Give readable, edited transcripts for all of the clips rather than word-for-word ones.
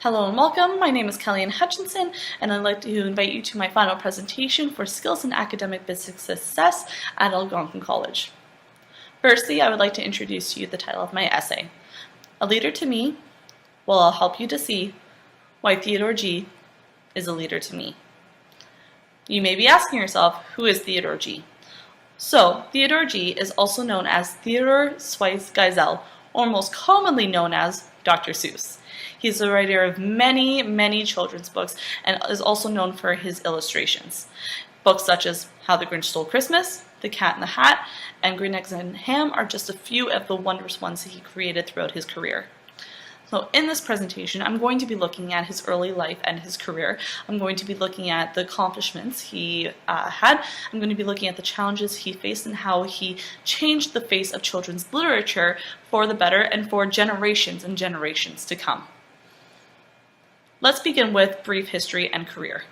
Hello and welcome. My name is Kellyanne Hutchinson, and I'd like to invite you to my final presentation for Skills in Academic Business Success at Algonquin College. Firstly, I would like to introduce to you the title of my essay, A Leader to Me. Well, I'll help you to see why Theodore G is a leader to me. You may be asking yourself, who is Theodore G? So, Theodore G is also known as Theodore Schweitz Geisel, or most commonly known as Dr. Seuss. He's the writer of many children's books and is also known for his illustrations. Books such as How the Grinch Stole Christmas, The Cat in the Hat, and Green Eggs and Ham are just a few of the wondrous ones that he created throughout his career. So in this presentation, I'm going to be looking at his early life and his career. I'm going to be looking at the accomplishments he had. I'm going to be looking at the challenges he faced and how he changed the face of children's literature for the better and for generations and generations to come. Let's begin with brief history and career.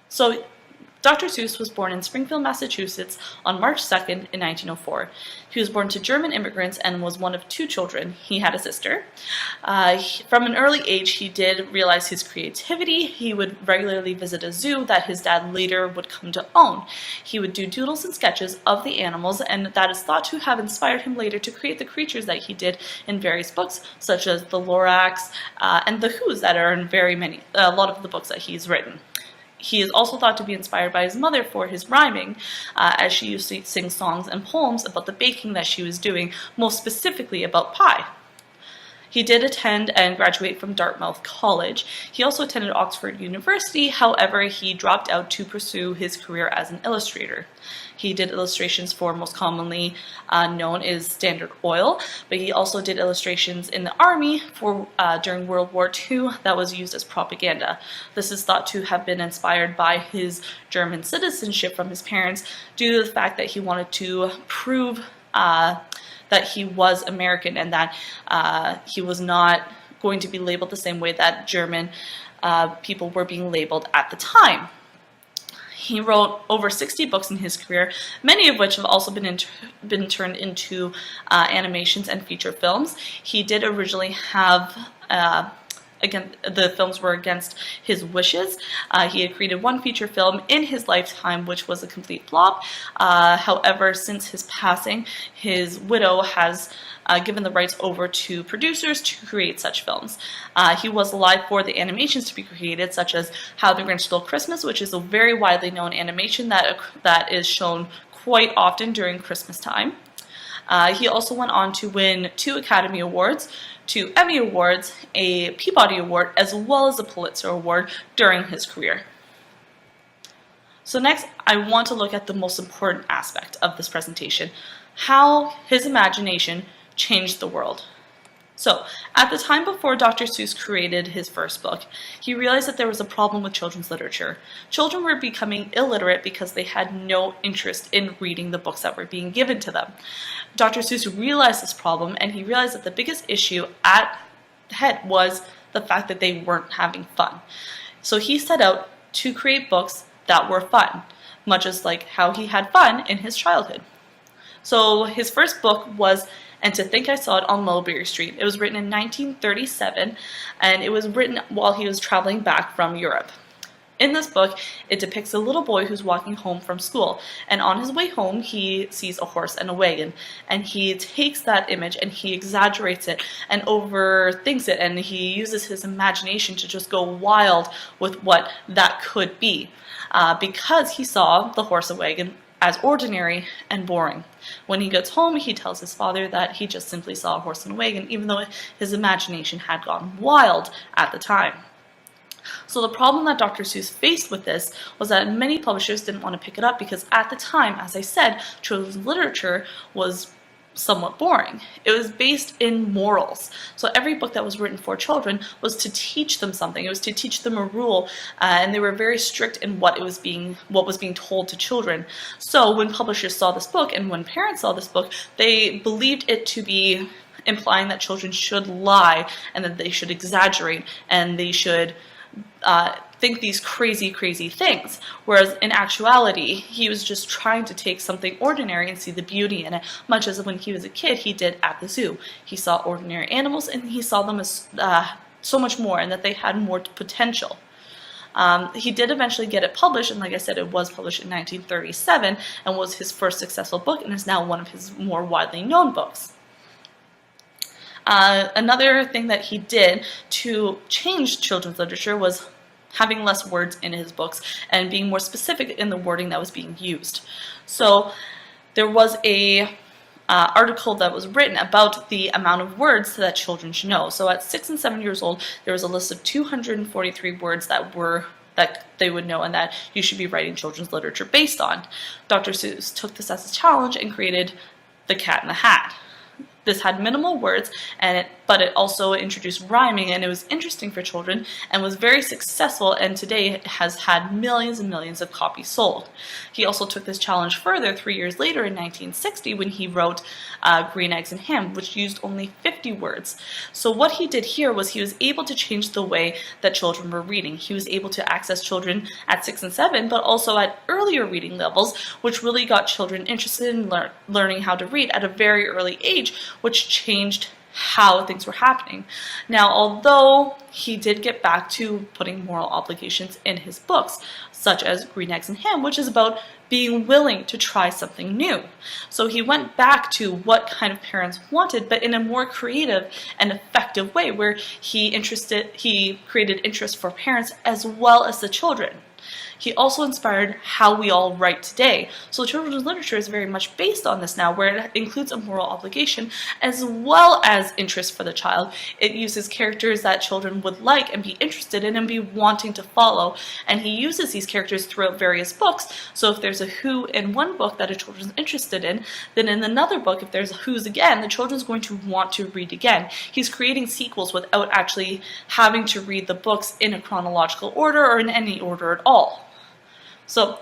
So, Dr. Seuss was born in Springfield, Massachusetts on March 2nd in 1904. He was born to German immigrants and was one of two children. He had a sister. From an early age, he did realize his creativity. He would regularly visit a zoo that his dad later would come to own. He would do doodles and sketches of the animals, and that is thought to have inspired him later to create the creatures that he did in various books, such as the Lorax and the Who's that are in a lot of the books that he's written. He is also thought to be inspired by his mother for his rhyming, as she used to sing songs and poems about the baking that she was doing, most specifically about pie. He did attend and graduate from Dartmouth College. He also attended Oxford University, however, he dropped out to pursue his career as an illustrator. He did illustrations for most commonly known as Standard Oil, but he also did illustrations in the Army for during World War II that was used as propaganda. This is thought to have been inspired by his German citizenship from his parents due to the fact that he wanted to prove that he was American and that he was not going to be labeled the same way that German people were being labeled at the time. He wrote over 60 books in his career, many of which have also been turned into animations and feature films. He did originally have again, the films were against his wishes. He had created one feature film in his lifetime, which was a complete flop. However, since his passing, his widow has given the rights over to producers to create such films. He was alive for the animations to be created, such as How the Grinch Stole Christmas, which is a very widely known animation that is shown quite often during Christmas time. He also went on to win 2 Academy Awards, 2 Emmy Awards, a Peabody Award, as well as a Pulitzer Award during his career. So next, I want to look at the most important aspect of this presentation, how his imagination changed the world. So, at the time before Dr. Seuss created his first book, he realized that there was a problem with children's literature. Children were becoming illiterate because they had no interest in reading the books that were being given to them. Dr. Seuss realized this problem, and he realized that the biggest issue at head was the fact that they weren't having fun. So he set out to create books that were fun, much as like how he had fun in his childhood. So his first book was And to Think I Saw It on Mulberry Street. It was written in 1937, and it was written while he was traveling back from Europe. In this book, it depicts a little boy who's walking home from school, and on his way home, he sees a horse and a wagon, and he takes that image and he exaggerates it and overthinks it, and he uses his imagination to just go wild with what that could be, because he saw the horse and wagon as ordinary and boring. When he gets home, he tells his father that he just simply saw a horse and a wagon, even though his imagination had gone wild at the time. So the problem that Dr. Seuss faced with this was that many publishers didn't want to pick it up because at the time, as I said, children's literature was somewhat boring. It was based in morals. So every book that was written for children was to teach them something. It was to teach them a rule, and they were very strict in what was being told to children. So when publishers saw this book and when parents saw this book, they believed it to be implying that children should lie and that they should exaggerate and they should think these crazy things, whereas in actuality he was just trying to take something ordinary and see the beauty in it, much as when he was a kid he did at the zoo. He saw ordinary animals and he saw them as so much more and that they had more potential. He did eventually get it published, and like I said, it was published in 1937 and was his first successful book and is now one of his more widely known books. Another thing that he did to change children's literature was having less words in his books and being more specific in the wording that was being used. So there was a article that was written about the amount of words that children should know. So at 6 and 7 years old, there was a list of 243 words that they would know and that you should be writing children's literature based on. Dr. Seuss took this as a challenge and created The Cat in the Hat. This had minimal words, but it also introduced rhyming, and it was interesting for children and was very successful, and today it has had millions and millions of copies sold. He also took this challenge further 3 years later in 1960 when he wrote Green Eggs and Ham, which used only 50 words. So what he did here was he was able to change the way that children were reading. He was able to access children at 6 and 7, but also at earlier reading levels, which really got children interested in learning how to read at a very early age, which changed how things were happening. Now, although he did get back to putting moral obligations in his books, such as Green Eggs and Ham, which is about being willing to try something new. So he went back to what kind of parents wanted, but in a more creative and effective way, where he created interest for parents as well as the children. He also inspired how we all write today. So children's literature is very much based on this now, where it includes a moral obligation as well as interest for the child. It uses characters that children would like and be interested in and be wanting to follow. And he uses these characters throughout various books. So if there's a who in one book that a children's interested in, then in another book, if there's a who's again, the children's going to want to read again. He's creating sequels without actually having to read the books in a chronological order or in any order at all. So,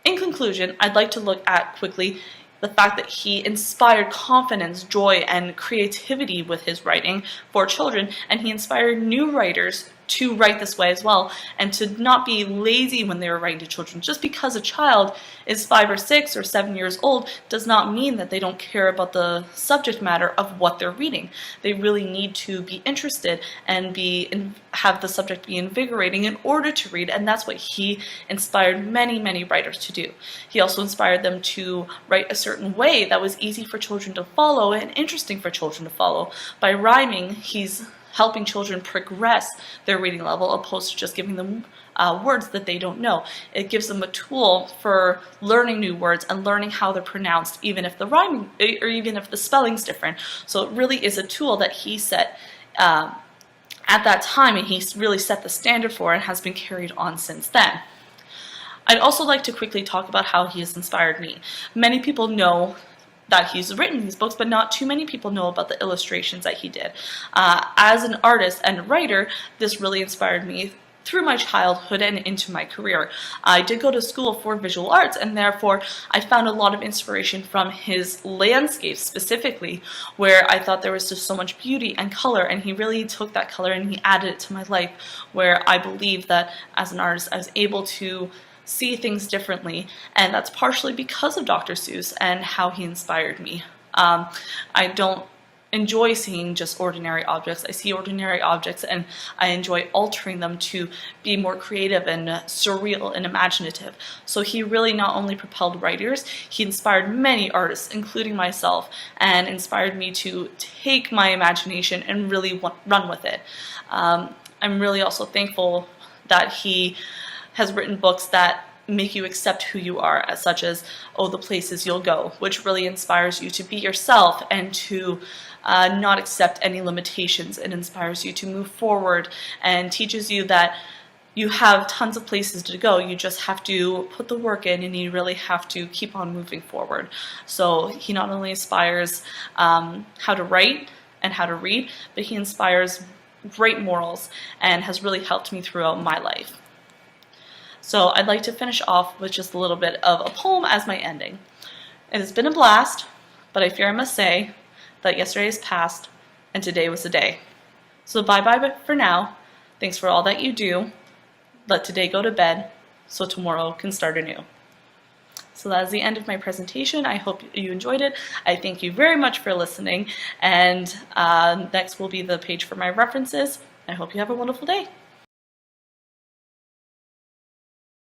in conclusion, I'd like to look at quickly the fact that he inspired confidence, joy, and creativity with his writing for children, and he inspired new writers to write this way as well, and to not be lazy when they were writing to children. Just because a child is 5 or 6 or 7 years old does not mean that they don't care about the subject matter of what they're reading. They really need to be interested and have the subject be invigorating in order to read, and that's what he inspired many, many writers to do. He also inspired them to write a certain way that was easy for children to follow and interesting for children to follow. By rhyming, he's helping children progress their reading level opposed to just giving them words that they don't know. It gives them a tool for learning new words and learning how they're pronounced, even if the rhyming or even if the spelling's different. So it really is a tool that he set at that time, and he really set the standard for and has been carried on since then. I'd also like to quickly talk about how he has inspired me. Many people know that he's written these books, but not too many people know about the illustrations that he did. As an artist and writer, this really inspired me through my childhood and into my career. I did go to school for visual arts, and therefore I found a lot of inspiration from his landscapes specifically, where I thought there was just so much beauty and color, and he really took that color and he added it to my life, where I believe that as an artist I was able to see things differently, and that's partially because of Dr. Seuss and how he inspired me. I don't enjoy seeing just ordinary objects. I see ordinary objects and I enjoy altering them to be more creative and surreal and imaginative. So he really not only propelled writers, he inspired many artists, including myself, and inspired me to take my imagination and really run with it. I'm really also thankful that he has written books that make you accept who you are, such as Oh, the Places You'll Go, which really inspires you to be yourself and to not accept any limitations. It inspires you to move forward and teaches you that you have tons of places to go. You just have to put the work in, and you really have to keep on moving forward. So he not only inspires how to write and how to read, but he inspires great morals and has really helped me throughout my life. So I'd like to finish off with just a little bit of a poem as my ending. It has been a blast, but I fear I must say that yesterday is past and today was the day. So bye-bye for now. Thanks for all that you do. Let today go to bed so tomorrow can start anew. So that is the end of my presentation. I hope you enjoyed it. I thank you very much for listening, and next will be the page for my references, I hope you have a wonderful day.